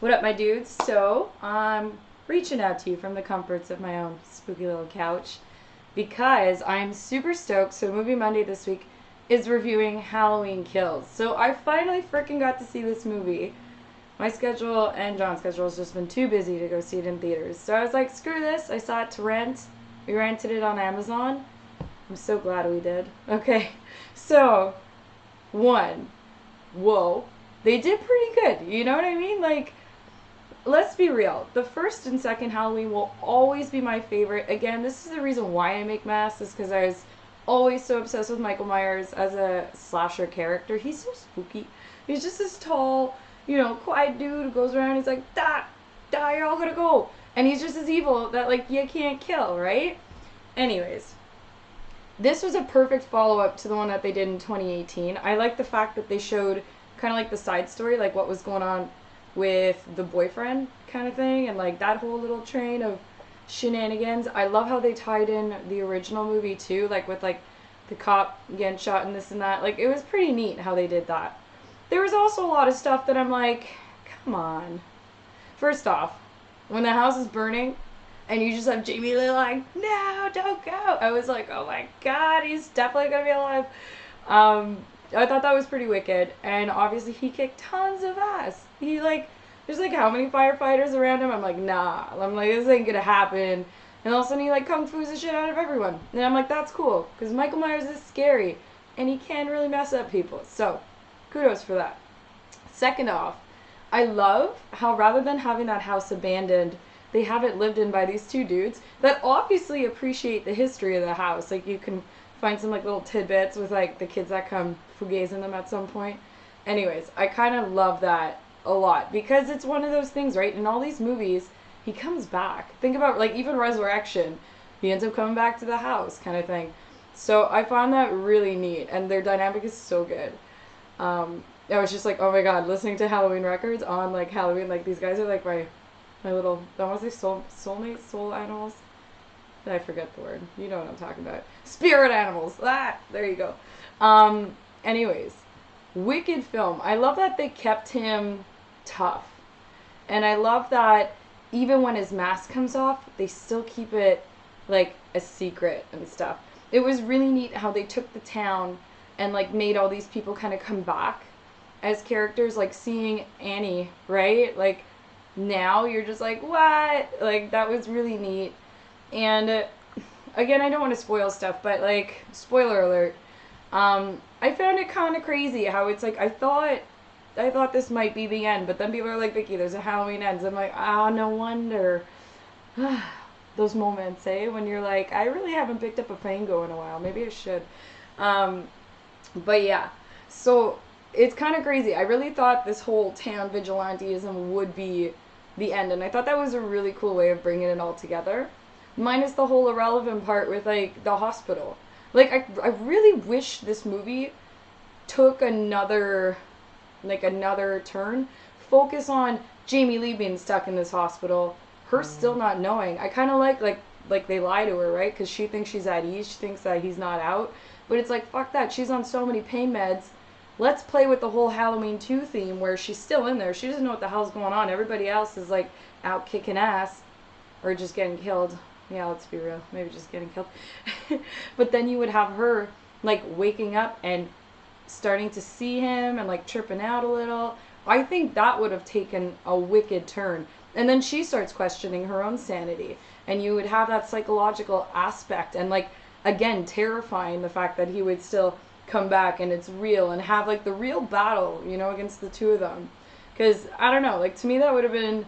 What up, my dudes? So, I'm reaching out to you from the comforts of my own spooky little couch because I'm super stoked. So, Movie Monday this week is reviewing Halloween Kills. So, I finally freaking got to see this movie. My schedule and John's schedule has just been too busy to go see it in theaters. So, I was like, screw this. I saw it to rent. We rented it on Amazon. I'm so glad we did. Okay, so, one, whoa. They did pretty good. You know what I mean? Like, let's be real. The first and second Halloween will always be my favorite. Again, this is the reason why I make masks, is because I was always so obsessed with Michael Myers as a slasher character. He's so spooky. He's just this tall, quiet dude who goes around. He's like, "Da, da, you're all gonna go," and he's just as evil that like you can't kill, right? Anyways, this was a perfect follow-up to the one that they did in 2018. I like the fact that they showed kind of like the side story, like what was going on with the boyfriend kind of thing, and like that whole little train of shenanigans. I love how they tied in the original movie too, like with like the cop getting shot and this and that. Like, it was pretty neat how they did that. There was also a lot of stuff that I'm like, come on. First off, when the house is burning and you just have Jamie Lee like, no, don't go. I was like, oh my god, he's definitely gonna be alive. I thought that was pretty wicked, and obviously he kicked tons of ass. He like, there's like how many firefighters around him? I'm like, nah. I'm like, this ain't gonna happen. And all of a sudden he like kung fu's the shit out of everyone. And I'm like, that's cool, because Michael Myers is scary, and he can really mess up people. So, kudos for that. Second off, I love how rather than having that house abandoned, they have it lived in by these two dudes that obviously appreciate the history of the house. Like, you can find some like little tidbits with like the kids that come fugazing them at some point. Anyways, I kind of love that a lot because it's one of those things, right? In all these movies, he comes back. Think about like even Resurrection, he ends up coming back to the house, kind of thing. So I found that really neat, and their dynamic is so good. I was just like, oh my god, listening to Halloween records on like Halloween, like these guys are like my little, I want to say soulmates, soul animals. I forget the word. You know what I'm talking about. Spirit animals. Ah, there you go. Anyways, wicked film. I love that they kept him tough. And I love that even when his mask comes off, they still keep it like a secret and stuff. It was really neat how they took the town and like made all these people kind of come back as characters, like seeing Annie, right? Like now you're just like, what? Like, that was really neat. And again, I don't want to spoil stuff, but like, spoiler alert. I found it kind of crazy how it's like I thought this might be the end, but then people are like, Vicky, there's a Halloween ends. I'm like, ah, no wonder. Those moments, eh? When you're like, I really haven't picked up a Fango in a while. Maybe I should. But yeah, so it's kind of crazy. I really thought this whole town vigilanteism would be the end, and I thought that was a really cool way of bringing it all together. Minus the whole irrelevant part with like the hospital. Like, I really wish this movie took another turn. Focus on Jamie Lee being stuck in this hospital, her still not knowing. I kind of like they lie to her, right? Because she thinks she's at ease, she thinks that he's not out. But it's like, fuck that, she's on so many pain meds. Let's play with the whole Halloween 2 theme where she's still in there. She doesn't know what the hell's going on. Everybody else is like out kicking ass or just getting killed. Yeah, let's be real. Maybe just getting killed. But then you would have her like waking up and starting to see him and like tripping out a little. I think that would have taken a wicked turn. And then she starts questioning her own sanity. And you would have that psychological aspect and like, again, terrifying the fact that he would still come back and it's real and have like the real battle, against the two of them. Because, I don't know, like to me that would have been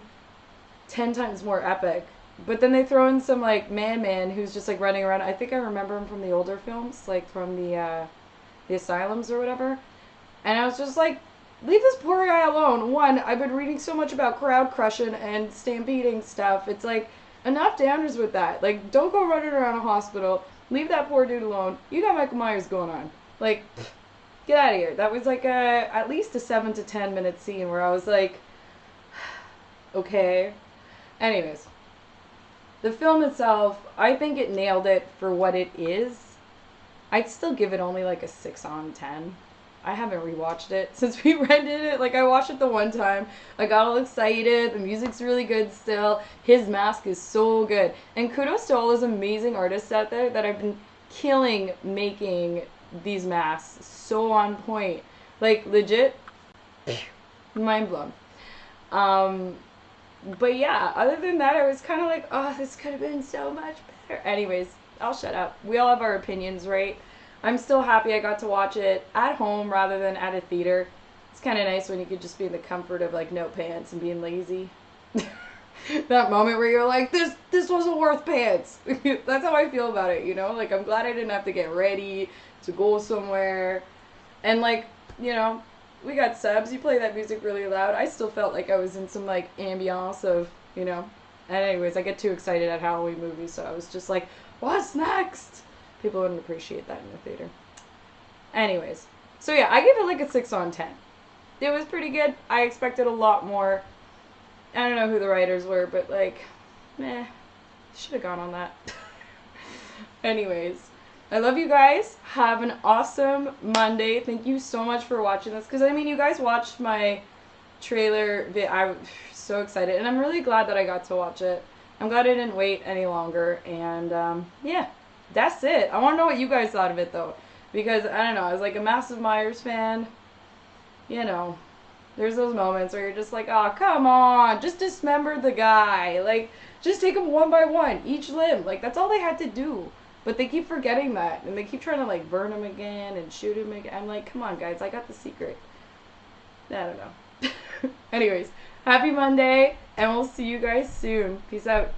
10 times more epic. But then they throw in some like man who's just like running around. I think I remember him from the older films, like from the asylums or whatever. And I was just like, leave this poor guy alone. One, I've been reading so much about crowd crushing and stampeding stuff. It's like, enough damage with that. Like, don't go running around a hospital. Leave that poor dude alone. You got Michael Myers going on. Like, get out of here. That was like at least a 7 to 10 minute scene where I was like, okay. Anyways. The film itself, I think it nailed it for what it is. I'd still give it only like a 6 on 10. I haven't rewatched it since we rented it. Like, I watched it the one time. I got all excited. The music's really good still. His mask is so good. And kudos to all those amazing artists out there that have been killing making these masks. So on point. Like, legit, mind blown. But yeah, other than that, I was kind of like, oh, this could have been so much better. Anyways, I'll shut up. We all have our opinions, right? I'm still happy I got to watch it at home rather than at a theater. It's kind of nice when you could just be in the comfort of like no pants and being lazy. That moment where you're like, this wasn't worth pants. That's how I feel about it, you know? Like, I'm glad I didn't have to get ready to go somewhere. And like, you know, we got subs. You play that music really loud. I still felt like I was in some like ambiance of, you know. And anyways, I get too excited at Halloween movies, so I was just like, what's next? People wouldn't appreciate that in the theater. Anyways, so yeah, I give it like a 6 on 10. It was pretty good. I expected a lot more. I don't know who the writers were, but like, meh, should have gone on that. Anyways, I love you guys. Have an awesome Monday. Thank you so much for watching this, because I mean, you guys watched my trailer. I'm so excited, and I'm really glad that I got to watch it. I'm glad I didn't wait any longer, and yeah, that's it. I want to know what you guys thought of it, though, because I don't know, I was like a massive Myers fan. You know, there's those moments where you're just like, oh, come on, just dismember the guy. Like, just take him one by one, each limb. Like, that's all they had to do. But they keep forgetting that, and they keep trying to, like, burn him again and shoot him again. I'm like, come on, guys, I got the secret. I don't know. Anyways, happy Monday, and we'll see you guys soon. Peace out.